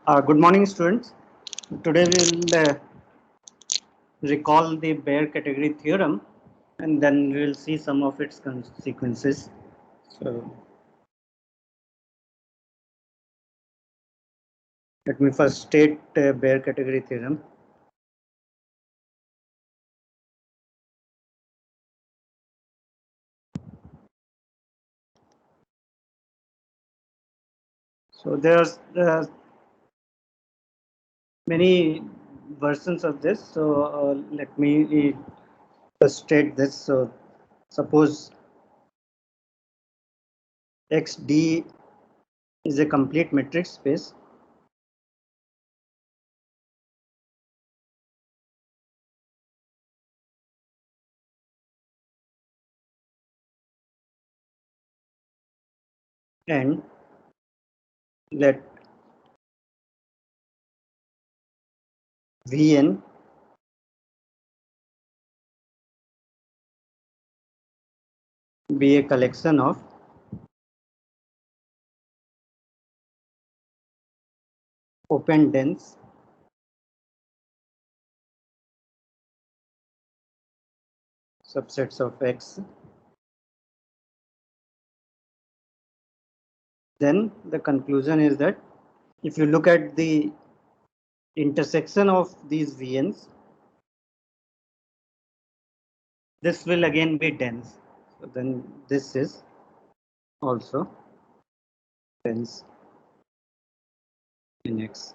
Good morning, students. Today we will recall the Baire category theorem, and then we will see some of its consequences. So, let me first state Baire category theorem. So there's many versions of this. So let me first state this. So suppose XD is a complete metric space. And let Vn be a collection of open dense subsets of X. Then the conclusion is that if you look at the intersection of these VNs, this will again be dense. So then this is also dense in X.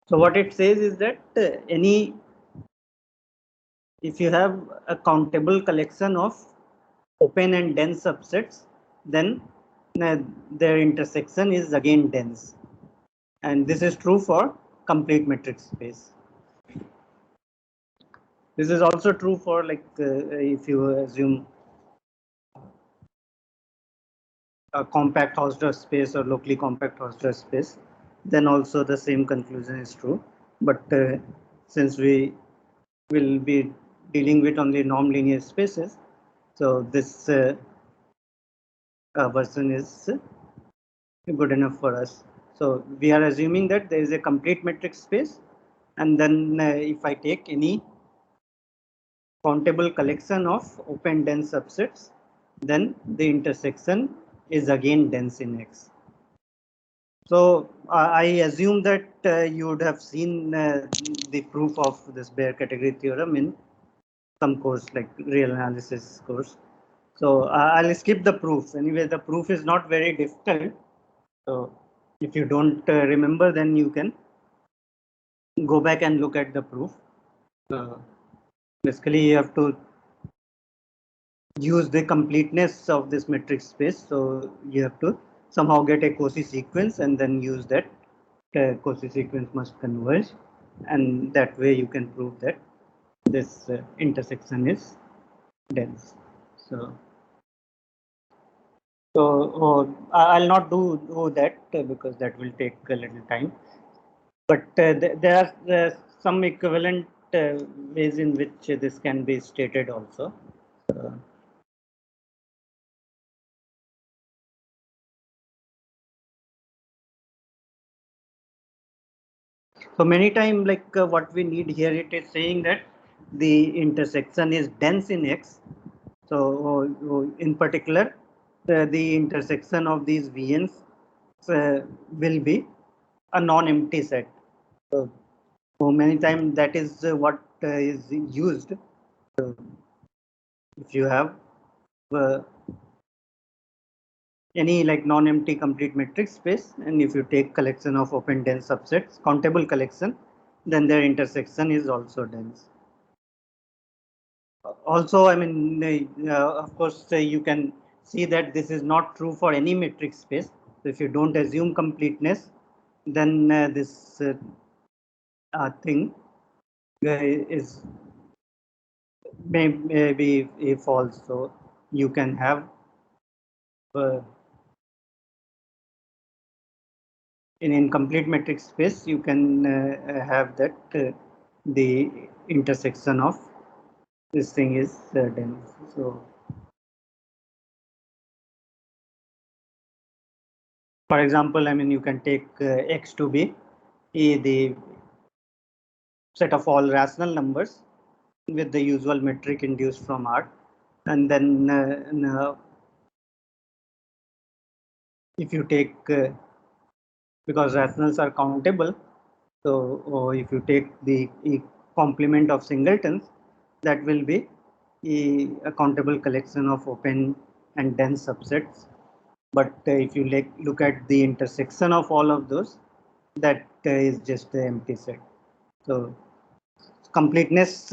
So what it says is that if you have a countable collection of open and dense subsets, then their intersection is again dense. And this is true for complete metric space. This is also true for if you assume a compact Hausdorff space or locally compact Hausdorff space, then also the same conclusion is true. But since we will be dealing with only norm-linear spaces, so this version is good enough for us. So we are assuming that there is a complete metric space, and then if I take any countable collection of open dense subsets, then the intersection is again dense in X. So I assume that you would have seen the proof of this Baire category theorem in some course like real analysis course. So I'll skip the proof. Anyway, the proof is not very difficult. So if you don't remember, then you can go back and look at the proof. Basically, you have to use the completeness of this metric space. So you have to somehow get a Cauchy sequence and then use that Cauchy sequence must converge, and that way you can prove that this intersection is dense. So I'll not do that because that will take a little time. But there are some equivalent ways in which this can be stated also. So many times, like what we need here, it is saying that the intersection is dense in X. So in particular, the intersection of these VNs will be a non-empty set. So many times that is what is used. If you have uh, any like non-empty complete metric space, and if you take collection of open dense subsets, countable collection, then their intersection is also dense. Also, I mean, of course, you can see that this is not true for any metric space. So if you don't assume completeness, then this thing is maybe false. So you can have uh, in incomplete metric space, you can have that the intersection of this thing is dense. So For example, I mean, you can take x to be the set of all rational numbers with the usual metric induced from R. And then if you take, because rationals are countable, so if you take the complement of singletons, that will be a countable collection of open and dense subsets. But if you look at the intersection of all of those, that is just the empty set. So completeness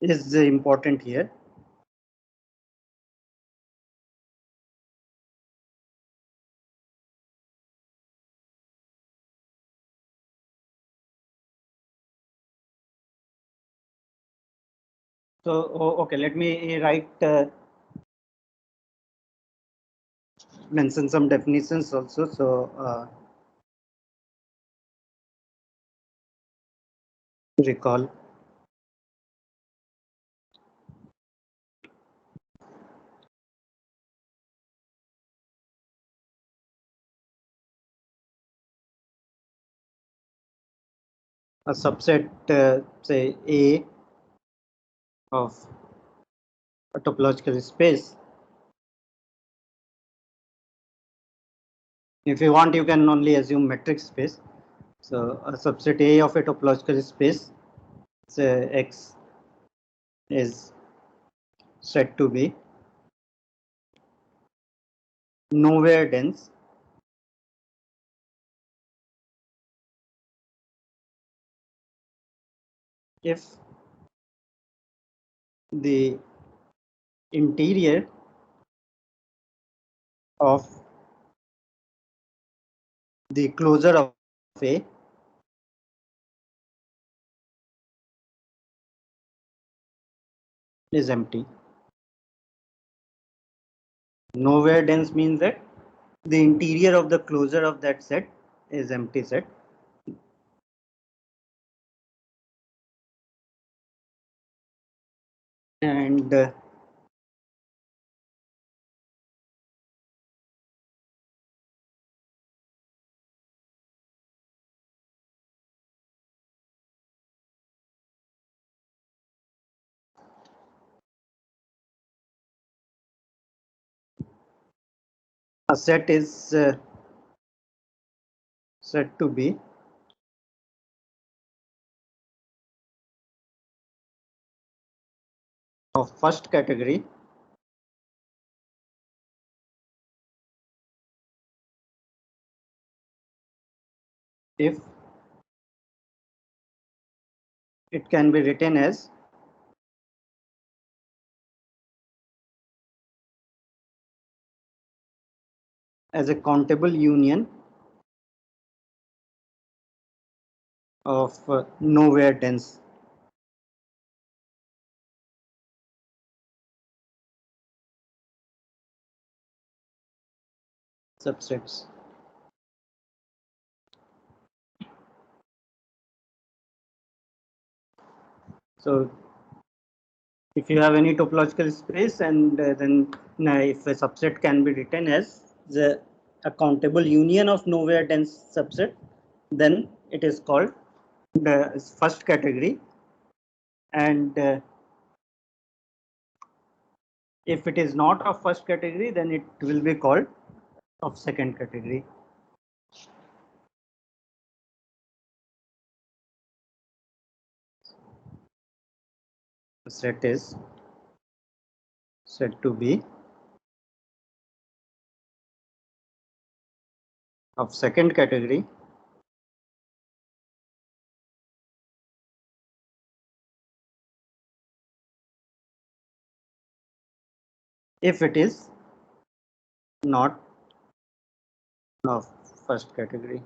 is important here. So okay, let me mention some definitions also. So recall. A subset, say A of a topological space. If you want, you can only assume metric space. So a subset A of a topological space, say X, is said to be nowhere dense if the interior of the closure of A is empty. Nowhere dense means that the interior of the closure of that set is empty set. And a set is said to be of first category if it can be written as a countable union of nowhere dense subsets. So if you have any topological space, and then if a subset can be written as a countable union of nowhere dense subset, then it is called the first category. And if it is not of first category, then it will be called of second category. The set is said to be of second category if it is not of first category.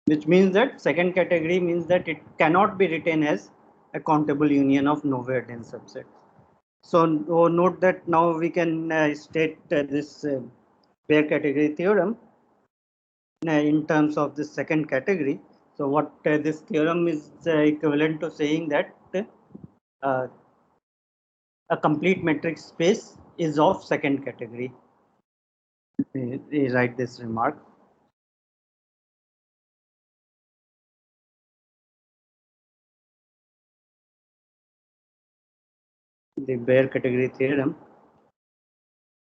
Which means that second category means that it cannot be written as a countable union of nowhere dense subsets. So note that now we can state this bare category theorem in terms of the second category. So what this theorem is equivalent to saying that uh, a complete metric space is of second category. We write this remark. The Baire category theorem,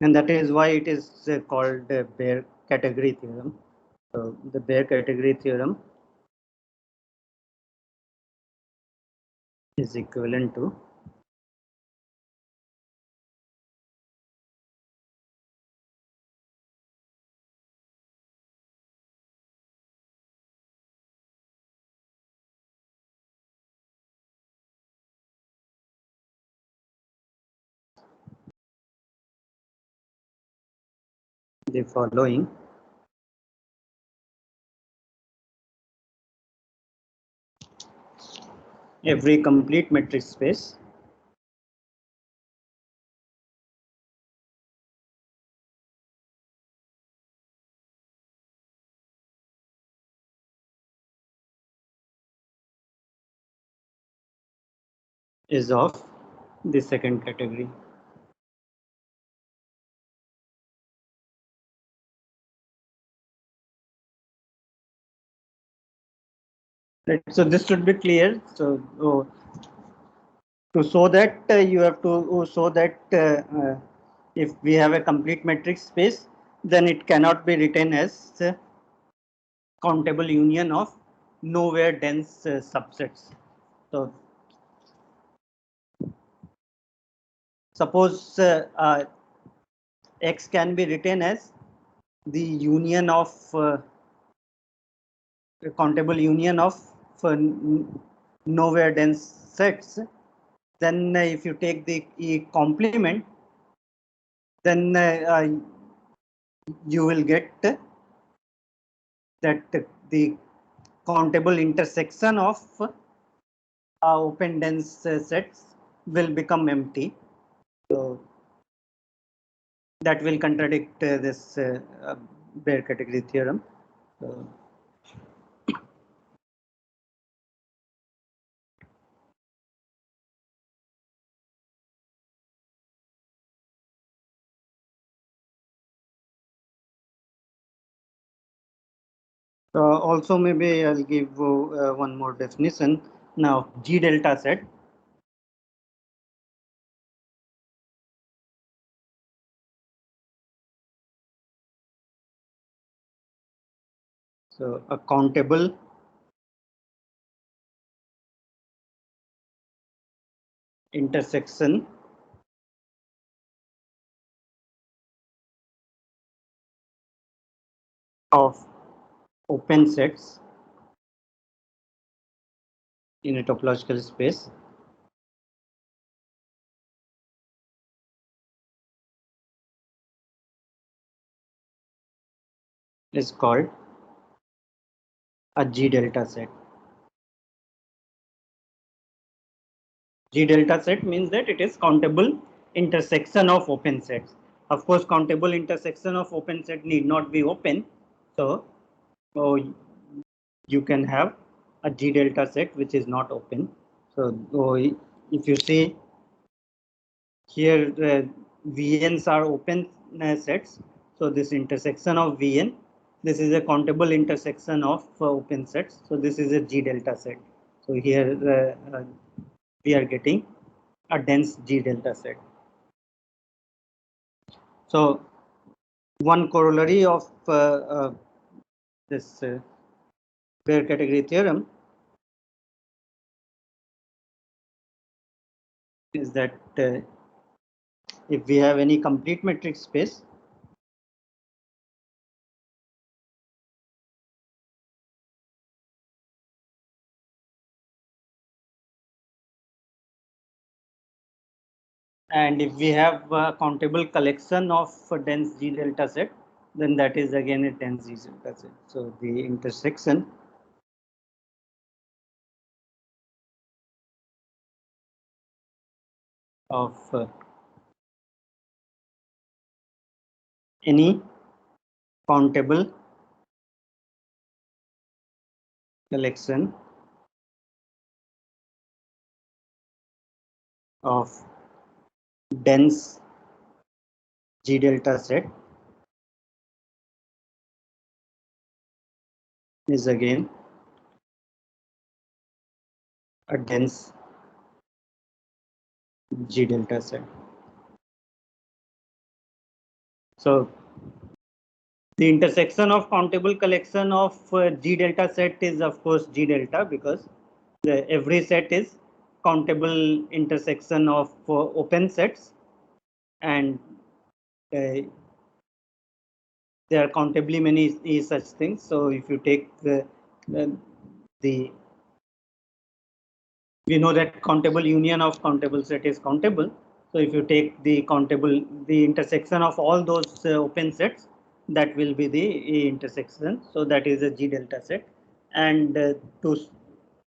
and that is why it is called the Baire category theorem. So the Baire category theorem is equivalent to the following. Every complete metric space is of the second category. Right. So this should be clear. So to show that you have to show that if we have a complete metric space, then it cannot be written as countable union of nowhere dense subsets. So suppose X can be written as the union of countable union of nowhere dense sets. Then if you take the complement, then you will get that the countable intersection of open dense sets will become empty. So that will contradict this Baire category theorem. So, also maybe I'll give one more definition. Now G delta set. So a countable intersection of open sets in a topological space is called a G delta set. G delta set means that it is countable intersection of open sets. Of course, countable intersection of open set need not be open. So, you can have a G delta set which is not open. So if you see here, VNs are open sets. So this intersection of VN, this is a countable intersection of open sets. So this is a G delta set. So here we are getting a dense G delta set. So one corollary of this Baire category theorem is that if we have any complete metric space, and if we have a countable collection of dense G delta set, then that is again a dense G delta set. So the intersection of any countable collection of dense G delta set is again a dense G delta set. So the intersection of countable collection of G delta set is of course G delta, because every set is countable intersection of open sets, and there are countably many such things. So if you take the we know that countable union of countable set is countable. So if you take the intersection of all those open sets, that will be the intersection. So that is a G delta set. And to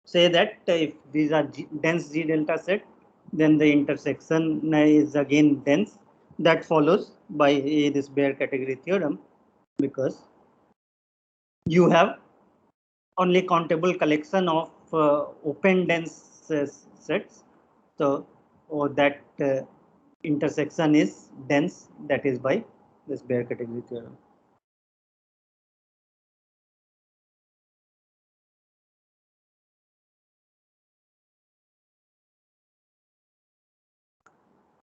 say that if these are dense G delta set, then the intersection is again dense. That follows by this bare category theorem, because you have only countable collection of open dense sets. So that intersection is dense, that is by this bare category theorem.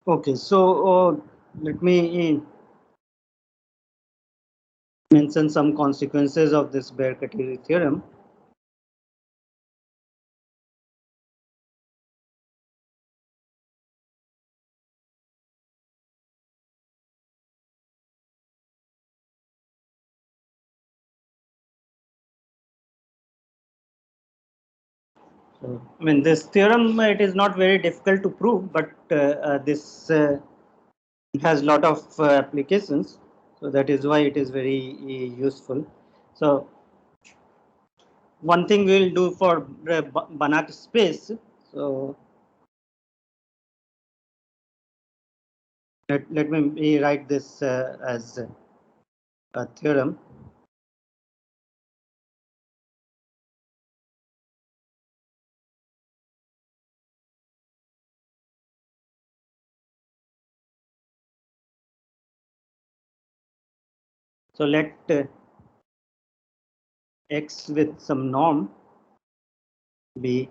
Okay, so let me mention some consequences of this bare category theorem. So, I mean, this theorem, it is not very difficult to prove, but this has a lot of applications. So that is why it is very useful. So one thing we will do for Banach space. So let me write this as a theorem. So let X with some norm be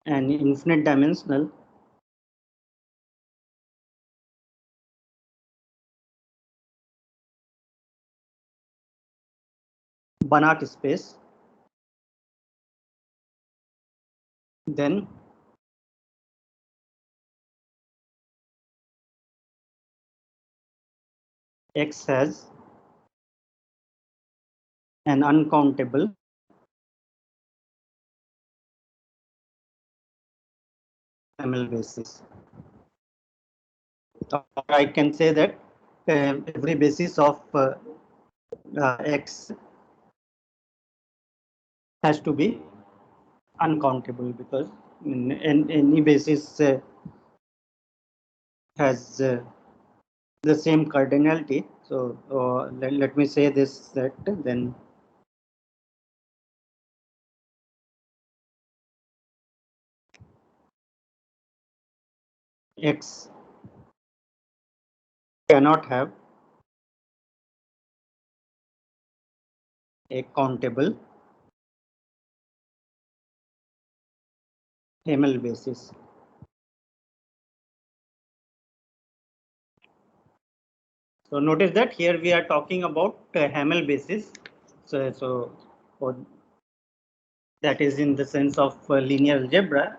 an infinite dimensional Banach space. Then X has an uncountable Hamel basis. Or I can say that every basis of X has to be uncountable, because any basis has the same cardinality. So let me say this, that then X cannot have a countable Hamel basis. So notice that here we are talking about Hamel basis. So that is in the sense of linear algebra,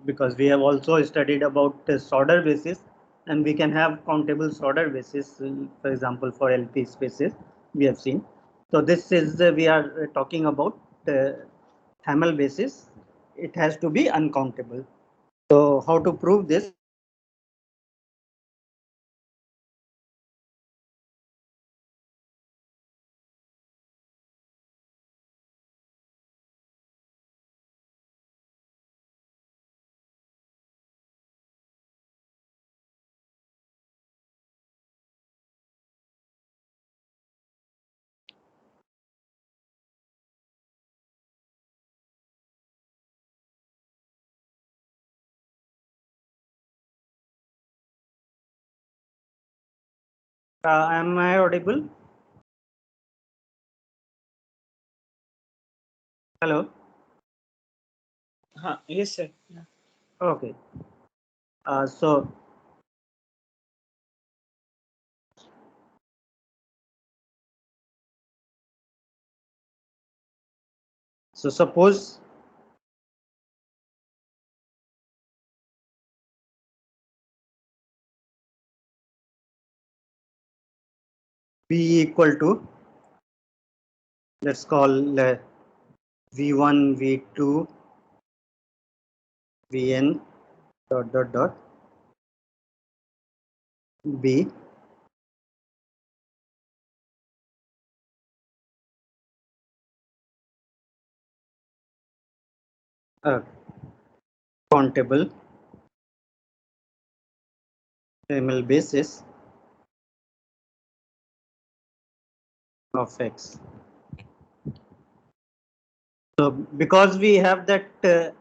because we have also studied about Schroeder basis, and we can have countable Schroeder basis, for example, for LP spaces we have seen. So this is we are talking about Hamel basis. It has to be uncountable. So how to prove this? Am I audible? Hello. Yes, sir. Yeah. Okay. So suppose B equal to, let's call V1, V2, Vn dot dot dot B countable thermal basis of X. So because we have that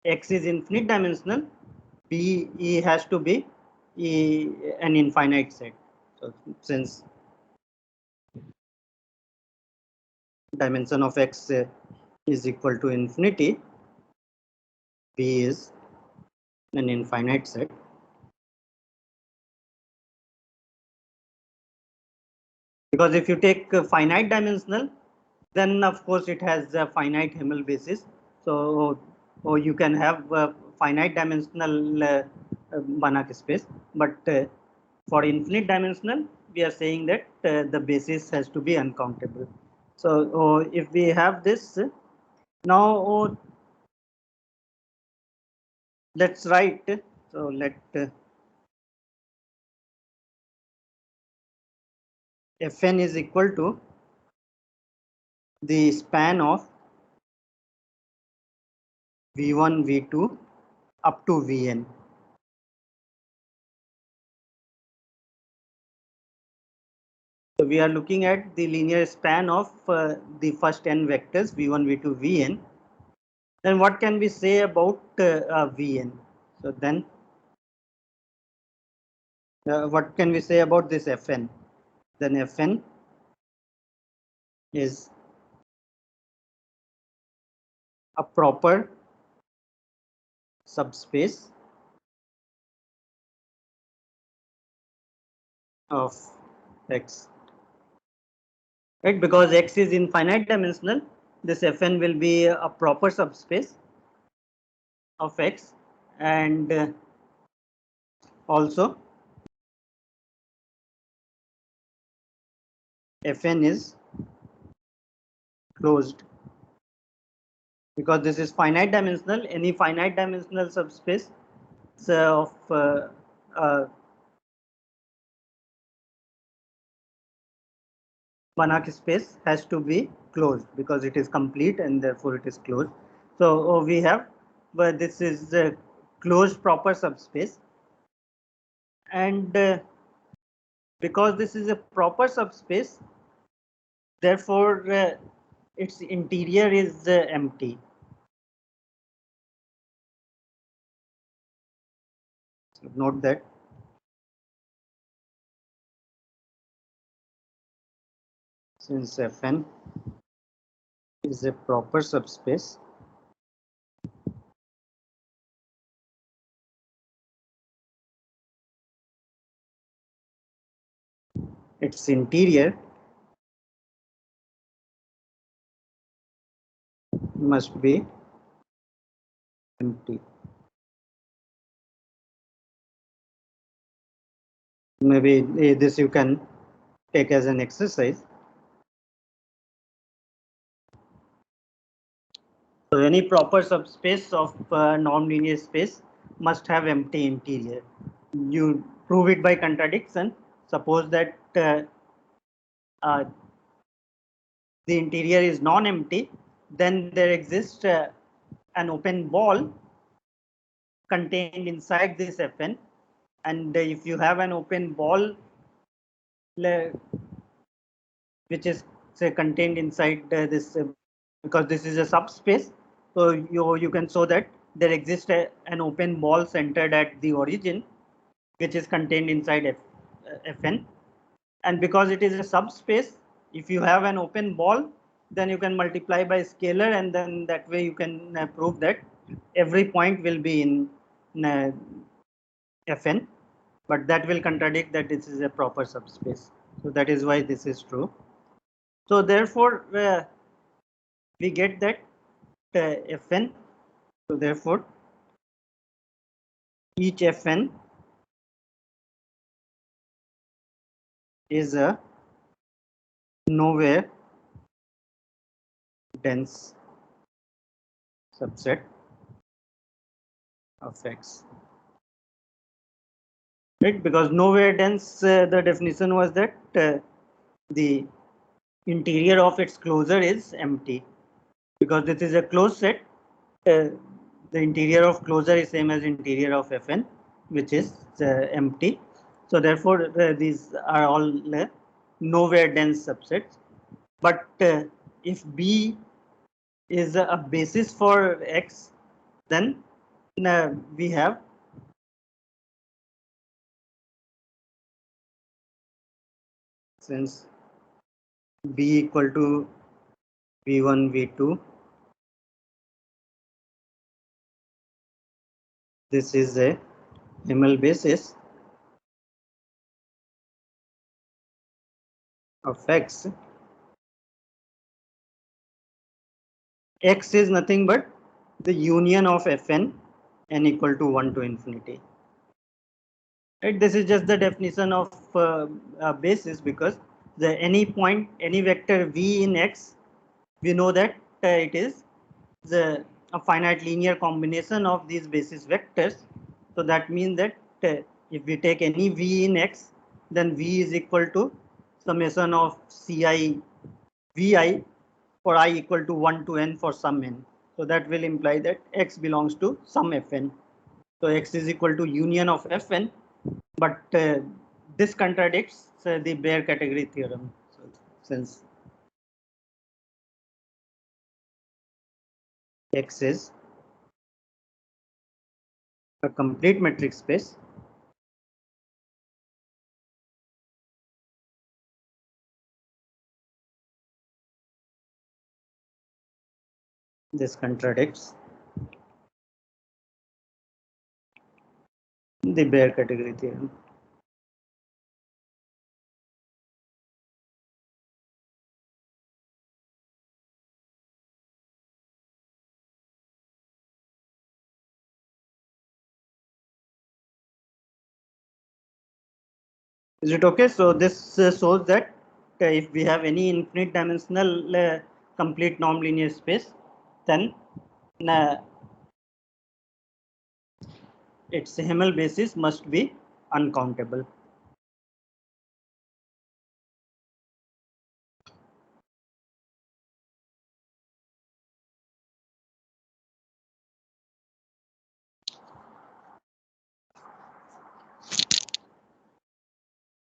X is infinite dimensional, B E has to be an infinite set. So since dimension of X is equal to infinity, B is an infinite set. Because if you take finite dimensional, then of course it has a finite Hemmel basis. So or you can have finite dimensional Banach space, but for infinite dimensional, we are saying that the basis has to be uncountable. So if we have this, now let's write. So let Fn is equal to the span of V1, V2 up to Vn. So we are looking at the linear span of the first n vectors V1, V2, Vn. Then what can we say about Vn? So then what can we say about this Fn? Then Fn is a proper subspace of X. Right, because X is infinite dimensional, this Fn will be a proper subspace of X, and also Fn is closed because this is finite dimensional. Any finite dimensional subspace of Banach space has to be closed because it is complete and therefore it is closed. So we have, but this is a closed proper subspace, and because this is a proper subspace, therefore its interior is empty. So note that since Fn is a proper subspace, its interior must be empty. Maybe this you can take as an exercise. So any proper subspace of non-linear space must have empty interior. You prove it by contradiction. Suppose that uh, the interior is non-empty, then there exists an open ball contained inside this Fn, and if you have an open ball which is say contained inside this because this is a subspace, so you can show that there exists an open ball centered at the origin which is contained inside Fn, and because it is a subspace, if you have an open ball, then you can multiply by scalar, and then that way you can prove that every point will be in Fn, but that will contradict that this is a proper subspace. So that is why this is true. So therefore, we get that Fn. So therefore, each Fn is a nowhere dense subset of X. Right, because nowhere dense, the definition was that the interior of its closure is empty. Because this is a closed set, the interior of closure is same as interior of Fn, which is empty. So therefore, these are all nowhere dense subsets. But if B is a basis for X, then we have since B equal to V1, V2, this is a Hamel basis of X. X is nothing but the union of Fn n equal to 1 to infinity. Right, this is just the definition of basis, because the any point, any vector v in X, we know that it is a finite linear combination of these basis vectors. So that means that if we take any v in X, then v is equal to summation of Ci vi for I equal to 1 to n for some n. So that will imply that X belongs to some Fn. So X is equal to union of Fn, but this contradicts the Baire category theorem. So since X is a complete metric space, this contradicts the Baire category theorem. Is it okay? So this shows that if we have any infinite dimensional complete nonlinear space, then its Hamel basis must be uncountable.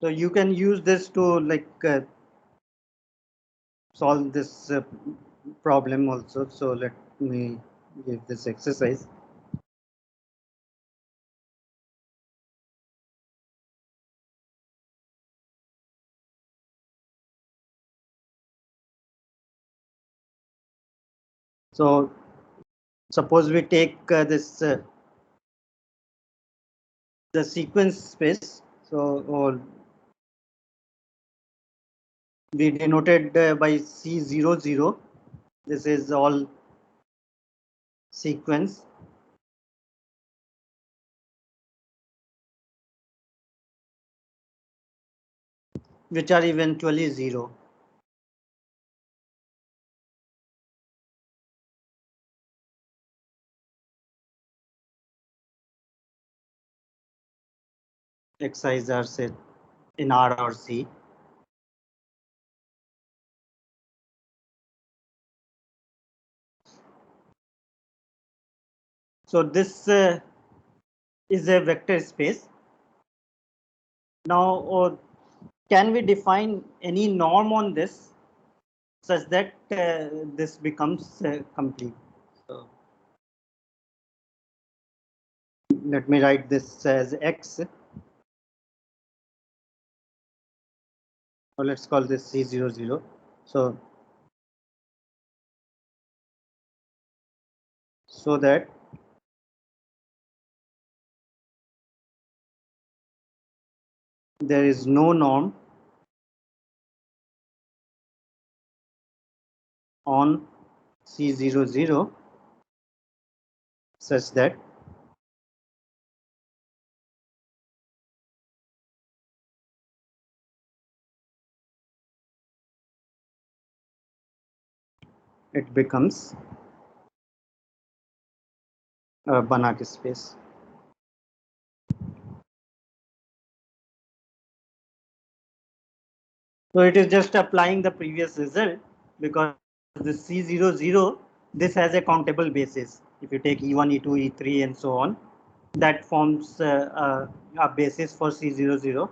So you can use this to solve this problem also. So let me give this exercise. So suppose we take this the sequence space. So or we denoted by C00. This is all sequence. Which are eventually 0. Xi's are set in R or C. So this is a vector space. Now, can we define any norm on this such that this becomes complete? So let me write this as X. or let's call this C00. So that there is no norm on C00 such that it becomes a Banach space. So it is just applying the previous result, because the C00, this has a countable basis. If you take E1, E2, E3 and so on, that forms a basis for C00.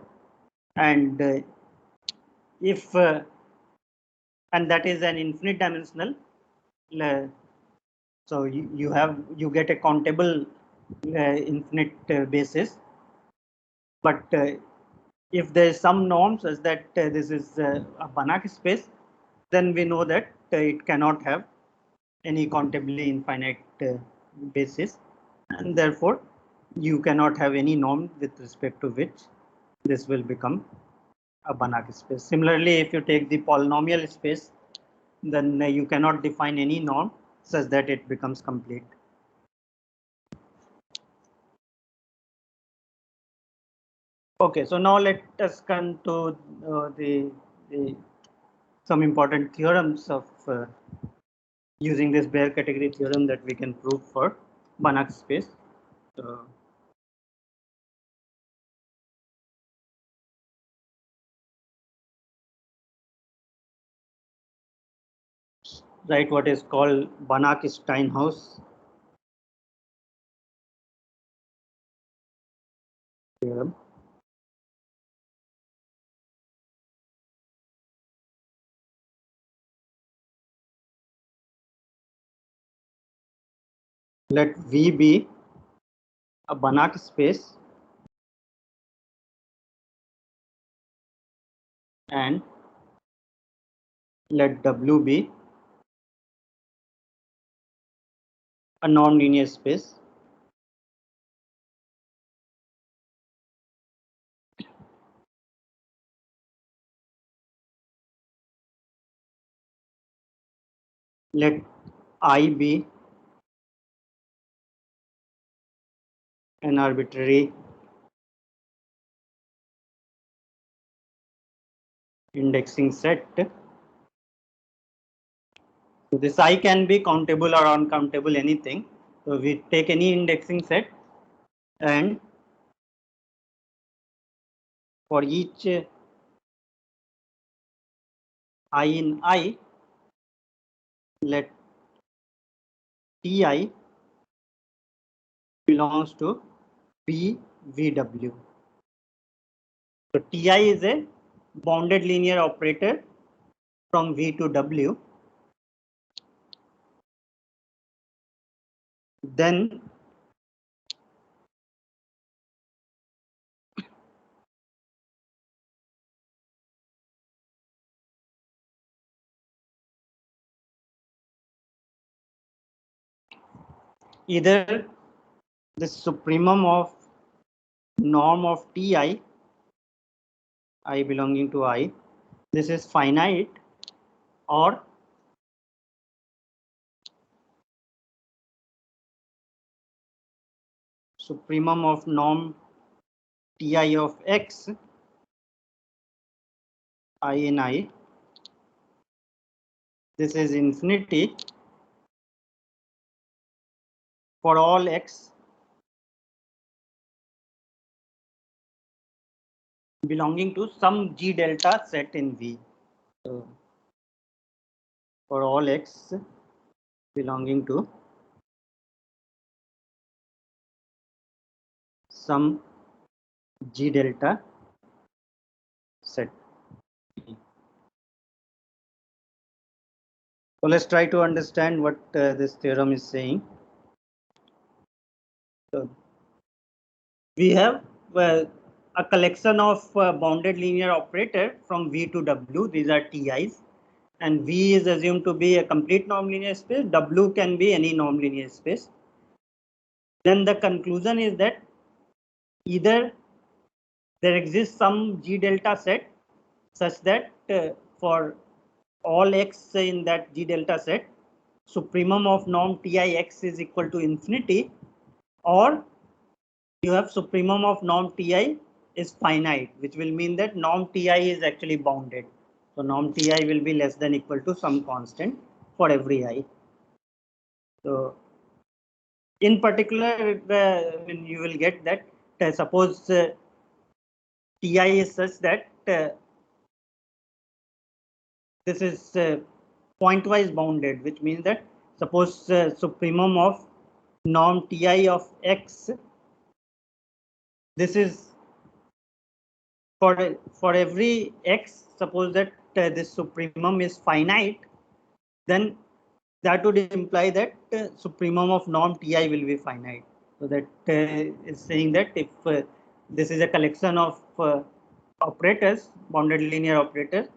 And if and that is an infinite dimensional, so you get a countable infinite basis. But if there is some norm such that this is a Banach space, then we know that it cannot have any countably infinite basis, and therefore you cannot have any norm with respect to which this will become a Banach space. Similarly, if you take the polynomial space, then you cannot define any norm such that it becomes complete. Okay, so now let us come to the some important theorems of using this Baire category theorem that we can prove for Banach space. So, write what is called Banach-Steinhaus theorem. Let V be a Banach space and let W be a non-linear space. Let I be an arbitrary indexing set. So this I can be countable or uncountable, anything. So we take any indexing set, and for each I in I, let Ti belongs to BVW. So Ti is a bounded linear operator from V to W. Then either the supremum of norm of Ti, I belonging to I, this is finite, or supremum of norm Ti of X, I in I, this is infinity for all X belonging to some G delta set in V. So for all X belonging to some G delta set. So let's try to understand what this theorem is saying. So we have a collection of bounded linear operator from V to W. These are TIs. And V is assumed to be a complete norm-linear space. W can be any norm-linear space. Then the conclusion is that either there exists some G delta set such that for all x in that G delta set, supremum of norm Tix is equal to infinity, or you have supremum of norm Ti is finite, which will mean that norm Ti is actually bounded. So norm Ti will be less than equal to some constant for every I. So in particular, when you will get that, suppose Ti is such that this is pointwise bounded, which means that suppose supremum of norm Ti of x, this is for every x, suppose that this supremum is finite, then that would imply that supremum of norm Ti will be finite. So that is saying that if this is a collection of operators, bounded linear operators,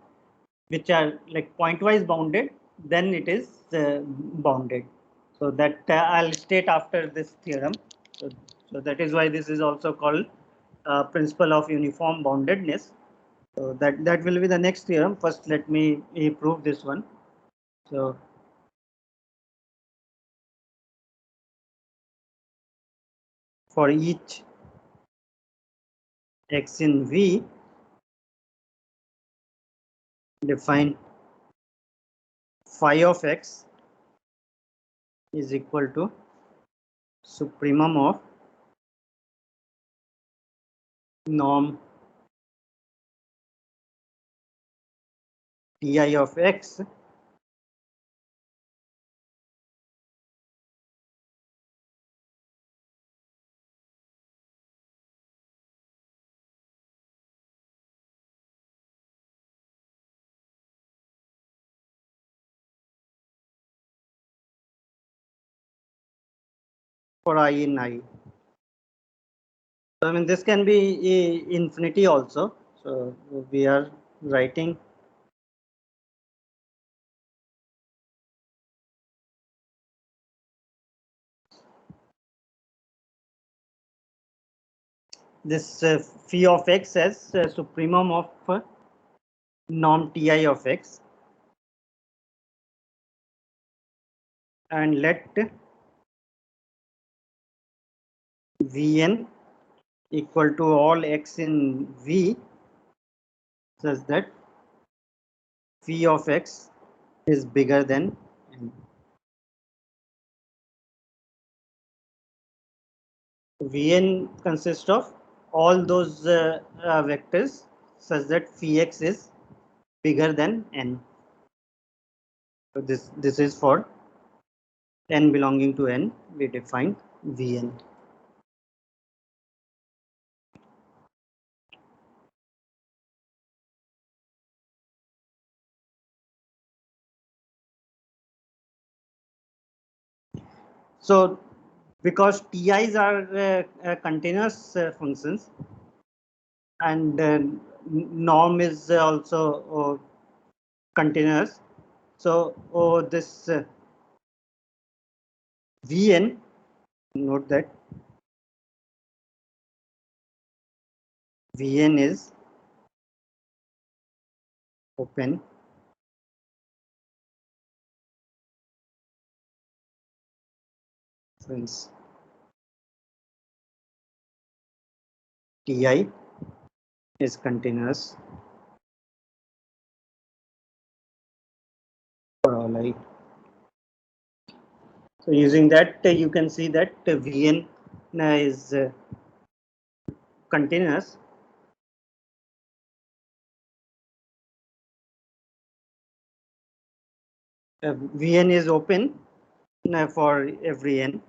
which are like pointwise bounded, then it is bounded. So that I'll state after this theorem. So that is why this is also called principle of uniform boundedness. So that will be the next theorem. First, let me prove this one. So for each x in V, define phi of x is equal to supremum of norm Ti of x for I in I. So, I mean, this can be infinity also. So we are writing this phi of x as supremum of norm Ti of x, and let Vn equal to all x in V such that phi of x is bigger than n. Vn consists of all those vectors such that phi x is bigger than n. So this is for n belonging to n. We define Vn. So because TIs are continuous functions, and norm is also continuous. So this Vn, note that Vn is open since Ti is continuous for all I. So using that, you can see that Vn is continuous. Vn is open for every n.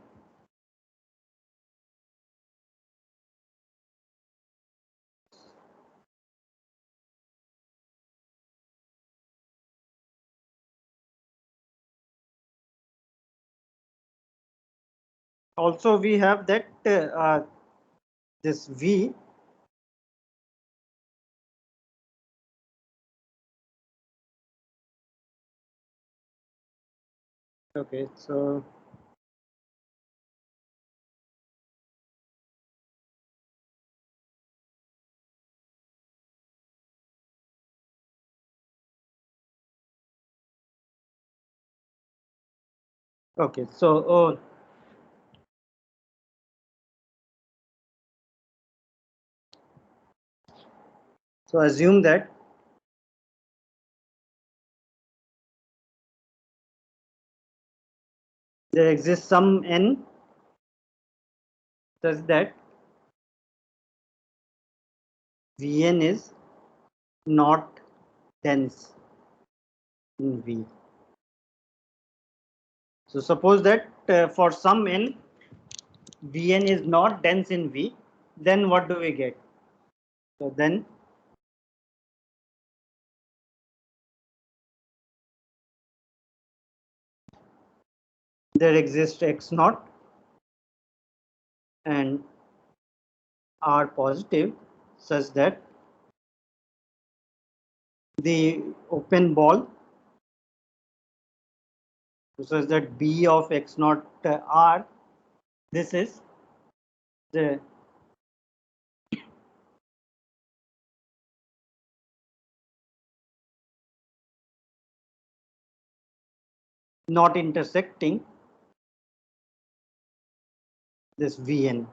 Also, we have that this V Okay, so okay, so assume that there exists some n such that Vn is not dense in V. So suppose that for some n, Vn is not dense in V, then what do we get? So then there exists X naught and R positive such that the open ball such that B of X naught R, this is the not intersecting this Vn.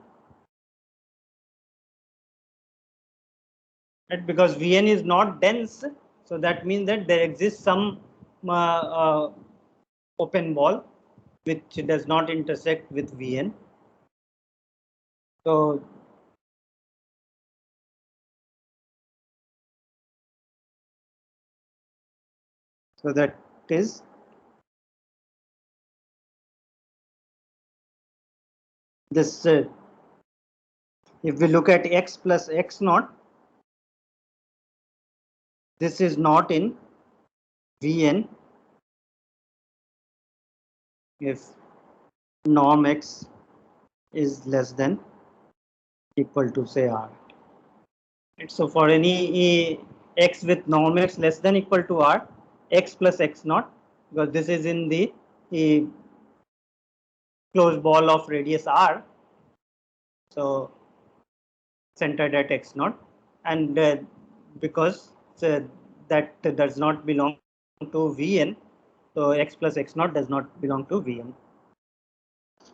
Right? Because Vn is not dense, so that means that there exists some open ball which does not intersect with Vn. So that is this. If we look at X plus X naught, this is not in Vn if norm X is less than equal to say R. So for any X with norm X less than equal to R, X plus X naught, because this is in the closed ball of radius R, so centered at X naught, and because that does not belong to Vn, so X plus X naught does not belong to Vn.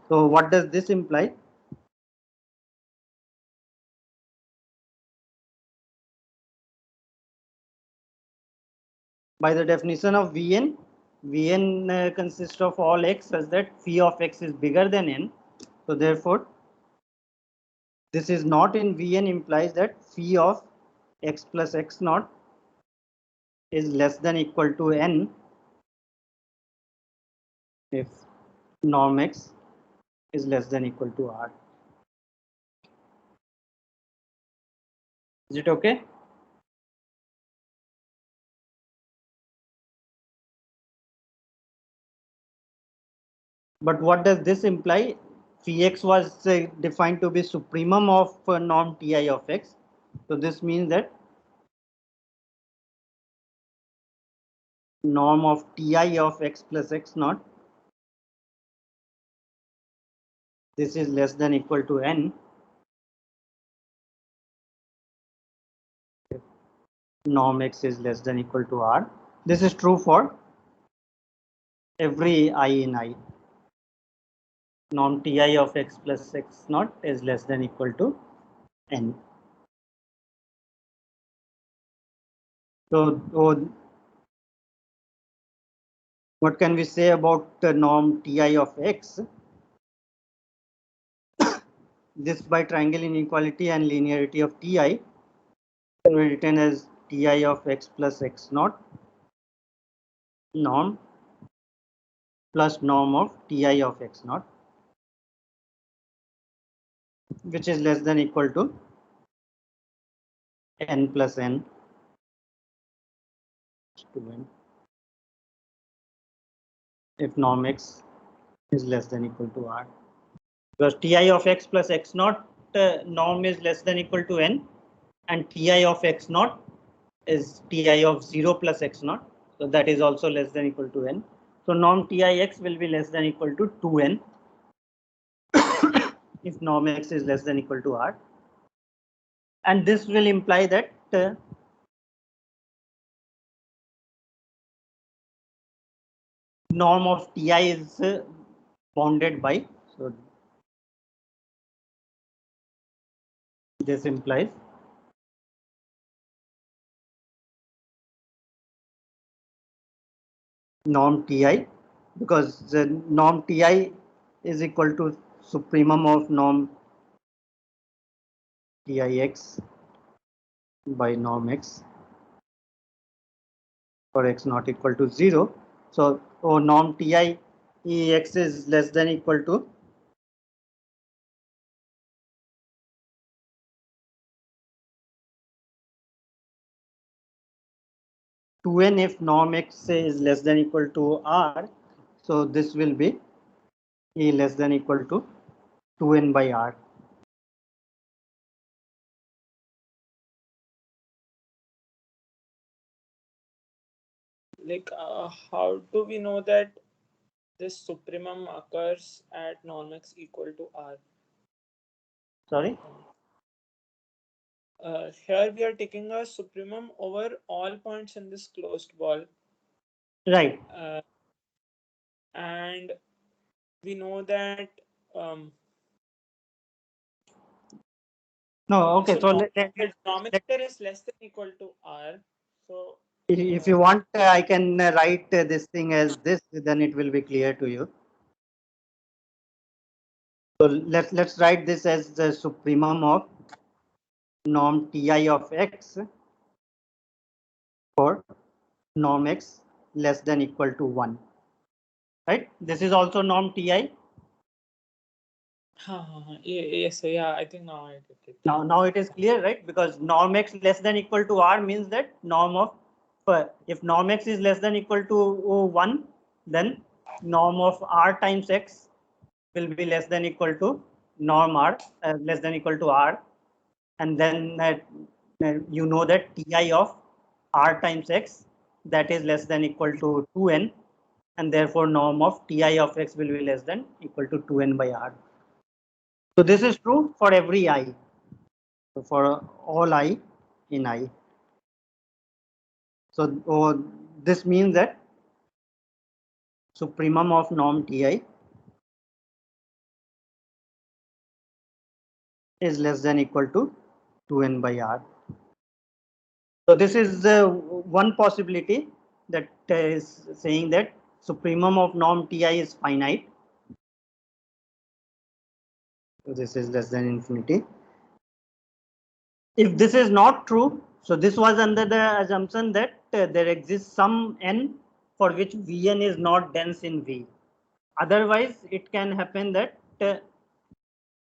So what does this imply? By the definition of Vn, Vn consists of all x such that phi of x is bigger than n. So therefore, this is not in Vn implies that phi of x plus x naught is less than equal to n if norm x is less than equal to R. Is it okay? But what does this imply? Phi x was defined to be supremum of norm Ti of x. So this means that norm of Ti of x plus x naught, this is less than equal to n if norm x is less than equal to R. This is true for every I in I. Norm Ti of x plus x naught is less than equal to n. So what can we say about the norm Ti of x? This by triangle inequality and linearity of Ti can be written as Ti of x plus x naught norm plus norm of Ti of x naught, which is less than equal to n plus n to n if norm x is less than equal to R. Because Ti of x plus x naught norm is less than equal to n, and Ti of x naught is Ti of 0 plus x naught, so that is also less than equal to n. So norm Tix will be less than equal to 2n if norm x is less than equal to r. And this will imply that norm of Ti is bounded by. So this implies norm Ti, because the norm Ti is equal to supremum of norm Tix by norm x for x not equal to 0. So norm Ti Ex is less than equal to 2n if norm x is less than equal to r. So this will be E less than equal to 2n by r. Like, how do we know that this supremum occurs at norm x equal to r? Sorry? Here we are taking a supremum over all points in this closed ball. Right. And we know that No, okay. so So denominator is less than equal to r. So if you want, I can write this thing as this, then it will be clear to you. So let's write this as the supremum of norm Ti of x for norm x less than equal to 1. Right? This is also norm Ti. yes, yeah, I think now I get it. Now it is clear, right? Because norm x less than equal to r means that norm of if norm x is less than equal to 1, then norm of r times x will be less than equal to norm r, less than equal to r, and then you know that Ti of r times x, that is less than equal to 2n, and therefore norm of Ti of x will be less than equal to 2n by r. So this is true for every I. So for all I in I. So this means that supremum of norm Ti is less than equal to 2n by r. So this is one possibility that is saying that supremum of norm Ti is finite. So this is less than infinity. If this is not true, so this was under the assumption that there exists some n for which Vn is not dense in V. Otherwise, it can happen that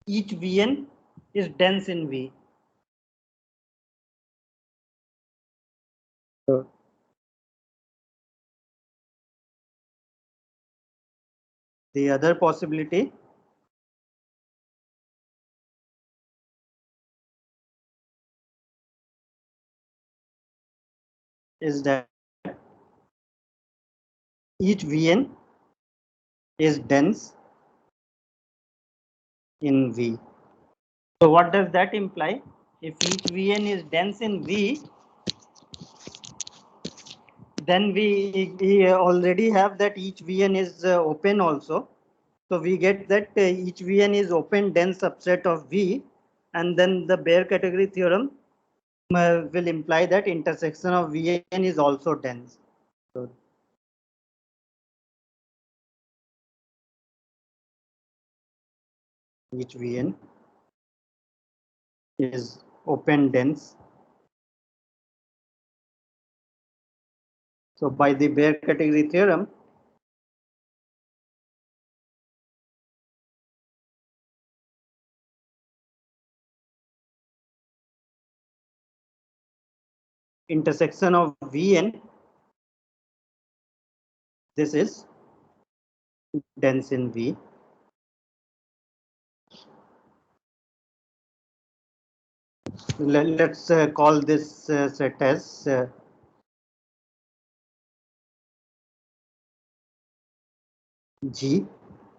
each Vn is dense in V. So the other possibility is that each Vn is dense in V. So what does that imply? If each Vn is dense in V, then we already have that each Vn is open also. So we get that each Vn is open dense subset of V, and then the bare category theorem will imply that intersection of Vn is also dense. So each Vn is open dense. So by the bare category theorem, intersection of Vn, this is dense in V. Let's call this set as G.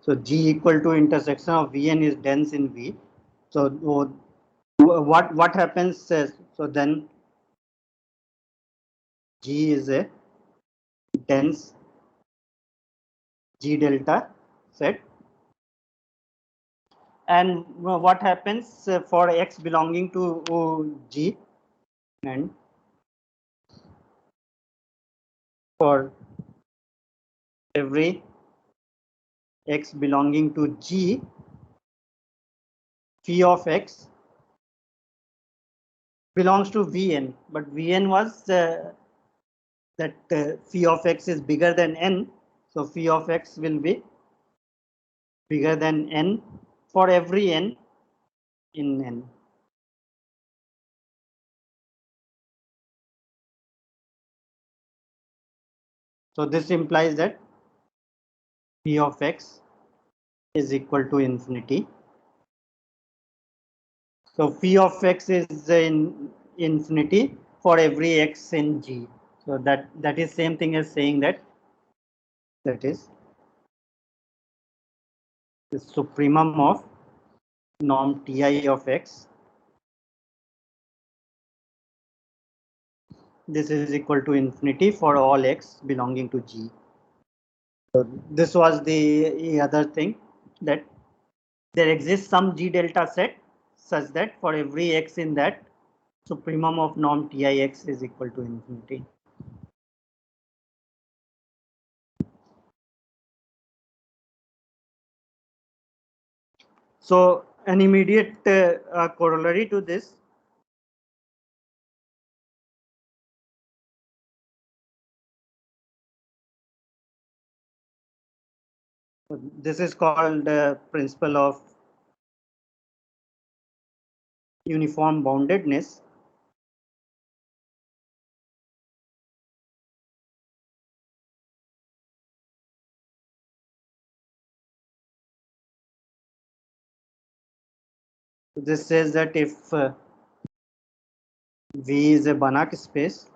So G equal to intersection of Vn is dense in V. So what happens? So then G is a dense G delta set. And what happens for X belonging to G, and for every X belonging to G, phi of X belongs to Vn, but Vn was that phi of X is bigger than N, so phi of X will be bigger than N for every N in N. So this implies that phi of X is equal to infinity. So phi of X is in infinity for every X in G. So that is same thing as saying that is the supremum of norm Ti of X. This is equal to infinity for all X belonging to G. So this was the other thing, that there exists some G delta set such that for every X in that, supremum of norm Tix is equal to infinity. So an immediate corollary to this this is called principle of uniform boundedness. This says that if V is a Banach space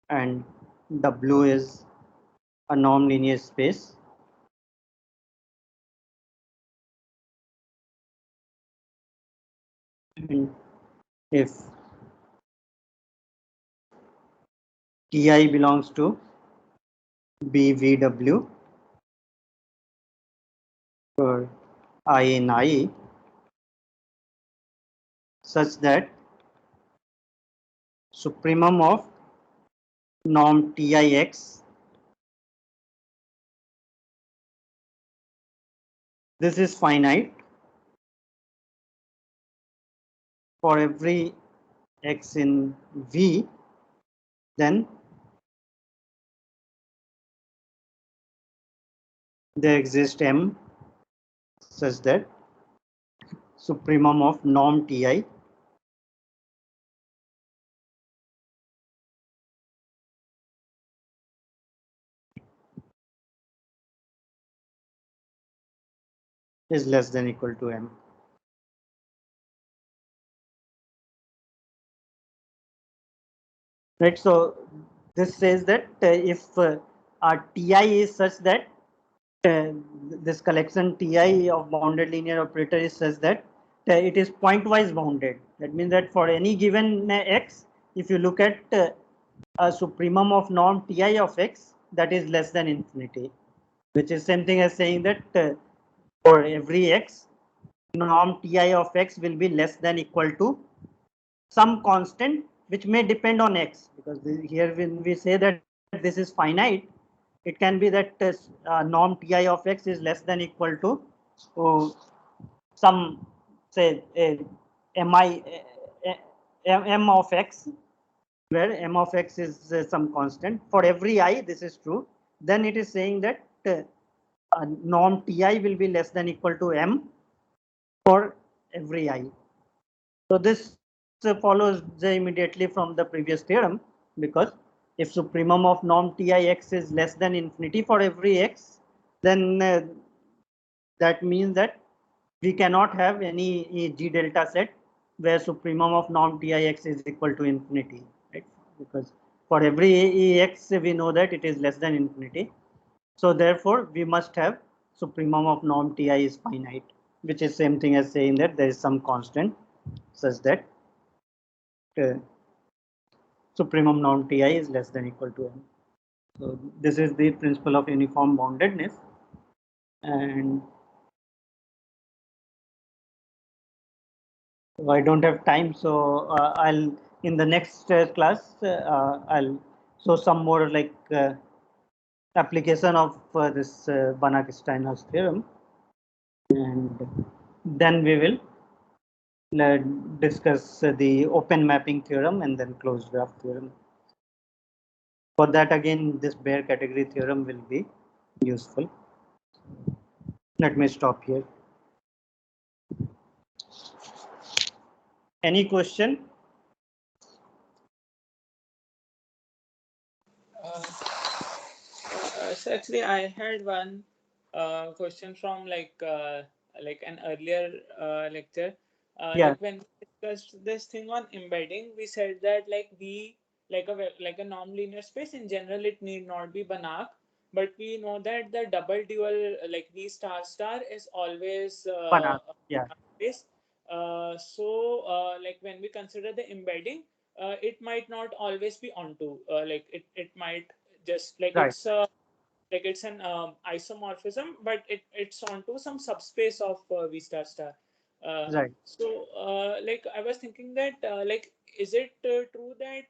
and W is a non-linear space, and if Ti belongs to BVW for I in I, such that supremum of norm Tix, this is finite for every X in V, then there exists M such that supremum of norm Ti is less than equal to M. Right, so this says that if our Ti is such that this collection Ti of bounded linear operator is such that it is pointwise bounded. That means that for any given X, if you look at a supremum of norm Ti of X, that is less than infinity, which is same thing as saying that for every X, norm Ti of X will be less than equal to some constant which may depend on X, because here when we say that this is finite, it can be that norm Ti of X is less than equal to some, say, mi m of X, where m of X is some constant. For every I, this is true. Then it is saying that norm Ti will be less than equal to M for every I. So this follows immediately from the previous theorem, because if supremum of norm Tix is less than infinity for every X, then that means that we cannot have any G delta set where supremum of norm Tix is equal to infinity, right? Because For every Ax, we know that it is less than infinity. So therefore, we must have supremum of norm Ti is finite, which is same thing as saying that there is some constant such that supremum norm Ti is less than equal to n. So this is the principle of uniform boundedness, and I don't have time, so I'll in the next class I'll show some more like application of this Banach-Steinhaus theorem, and then we will discuss the open mapping theorem and then closed graph theorem. For that, again, this bare category theorem will be useful. Let me stop here. Any question? So actually, I had one question from like an earlier lecture. Yeah, Like when we discussed this thing on embedding, we said that like a non-linear space in general, it need not be Banach, but we know that the double dual like V star star is always Banach. a Yeah, Banach space. Like when we consider the embedding, it might not always be onto. Like it might just right, like it's an isomorphism, but it's onto some subspace of V star star. right. Like I was thinking that like is it true that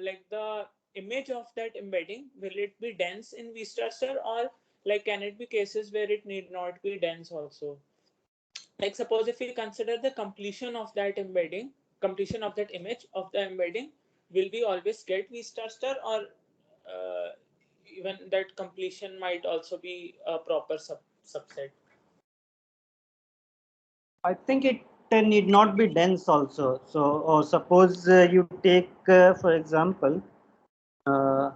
like the image of that embedding, will it be dense in V star star, or like can it be cases where it need not be dense also? Like suppose if we consider the completion of that embedding, completion of that image of the embedding, will we always get V star star, or uh, even that completion might also be a proper subset? I think it need not be dense also. So, or suppose you take, for example, uh,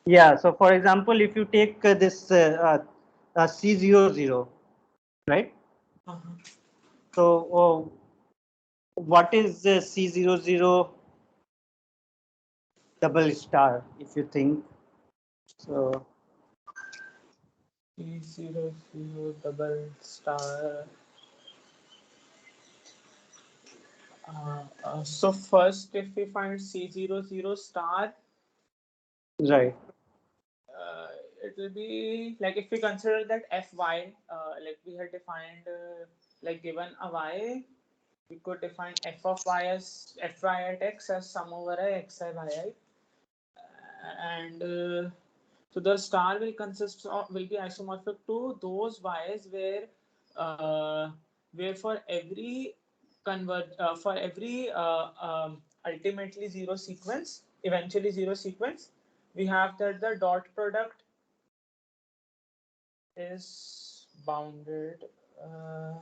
yeah. So, for example, if you take this C00, right? Uh-huh. So, what is C00 double star? If you think so, C00 double star. So first, if we find C00 star, right, uh, it will be like if we consider that Fy, like we had defined, like given a y, we could define f of y as fy at x as sum over I xi yi, and so the star will consist of, will be isomorphic to those y's where for every for every ultimately zero sequence, eventually zero sequence, we have that the dot product is bounded. Uh,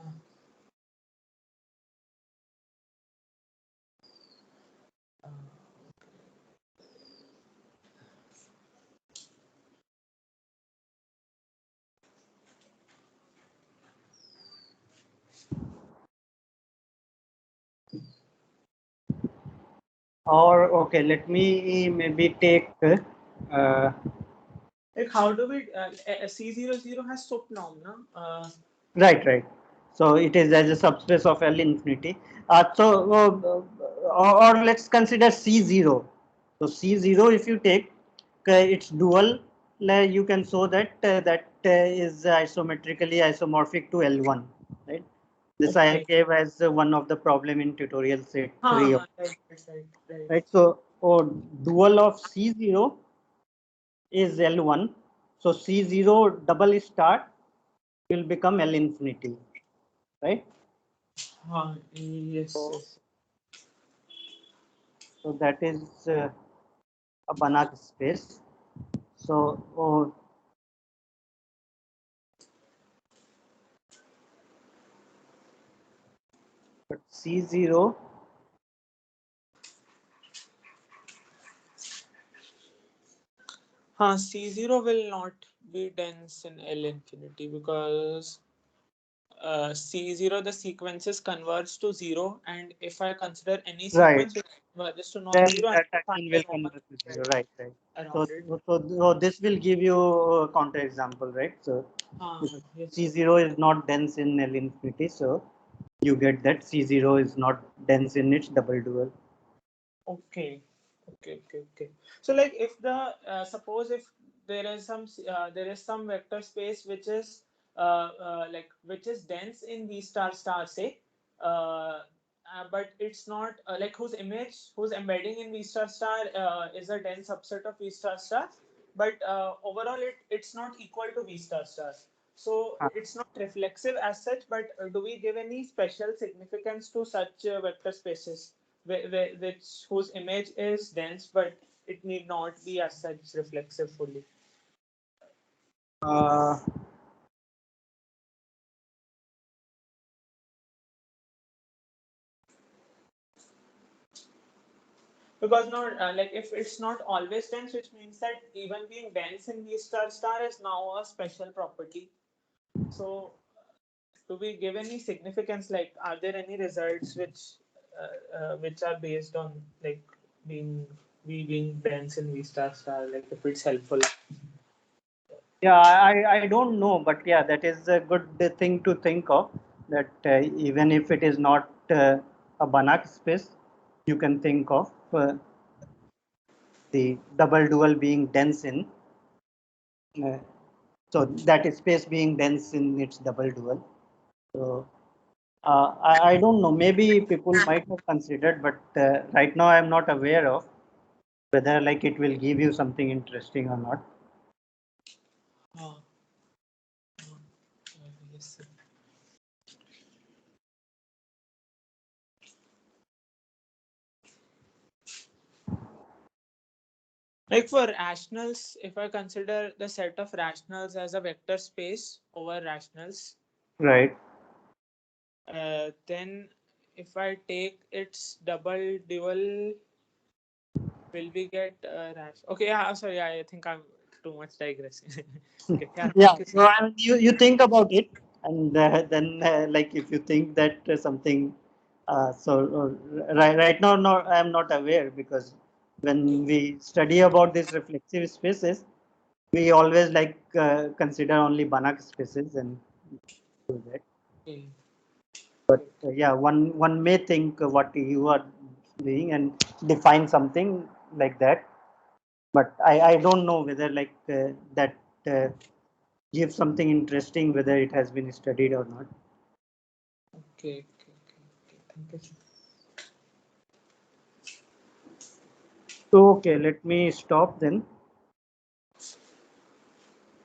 uh, or okay, let me maybe take like how do we C00 has sup norm, no? right, right. So it is as a subspace of L infinity. Or let's consider C0. So C0, if you take its dual, you can show that that is isometrically isomorphic to L1, right? This I Okay. gave as one of the problem in tutorial set 3 of, Right. right? So dual of C0 is L1. So C0 double star will become L infinity, right? Yes, So, yes. so that is a Banach space. So, but C0 C0 will not be dense in L infinity because C0 the sequences converge to 0, and if I consider any Right. sequence which converges to Then non-zero, I that can again find will a normal convert to zero. Right. Right. So, around it. so this will give you a counter example, right? So Yes. C0 is not dense in L infinity, so you get that C0 is not dense in its double dual. Okay. Okay. So like if the suppose if there is some vector space which is like which is dense in V star star say, but it's not like whose embedding in V star star is a dense subset of V star star, but overall it's not equal to V star star. So it's not reflexive as such, but do we give any special significance to such vector spaces? Which whose image is dense, but it need not be as such reflexive fully. Uh, Because not like if it's not always dense, which means that even being dense in V star star is now a special property. So do we give any significance? Like, are there any results which are based on like being being dense in V star star? Like, if it's helpful. yeah, I don't know, but yeah, that is a good thing to think of. That even if it is not a Banach space, you can think of the double dual being dense in. Uh, so that is space being dense in its double dual. So I don't know. Maybe people might have considered, but right now I'm not aware of whether like it will give you something interesting or not. Oh. Yes. Like for rationals, if I consider the set of rationals as a vector space over rationals, Right. then if I take its double dual, will we get okay? Yeah, sorry. Yeah, I think I'm too much digressing. Okay, yeah, Yeah. thank you. So you think about it, and then like if you think that something, right now, no, I am not aware because when we study about these reflexive spaces, we always like consider only Banach spaces and do that. Okay. But yeah, one may think what you are doing and define something like that. But I don't know whether like that gives something interesting, whether it has been studied or not. Okay. Thank you. So okay, let me stop then.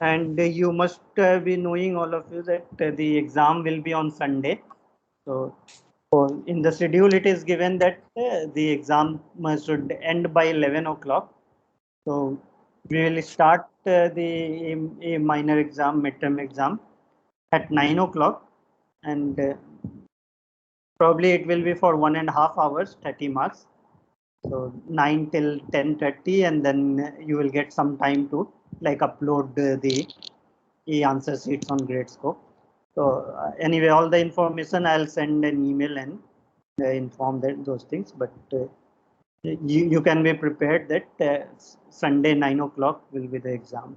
And you must be knowing, all of you, that the exam will be on Sunday. So, so in the schedule, it is given that the exam should end by 11 o'clock. So we will start the a minor exam, midterm exam at 9 o'clock, and probably it will be for 1.5 hours, 30 marks. So 9 till 10:30, and then you will get some time to like upload the answer sheets on Gradescope. So anyway, all the information I'll send an email and inform that those things. But you can be prepared that Sunday 9 o'clock will be the exam.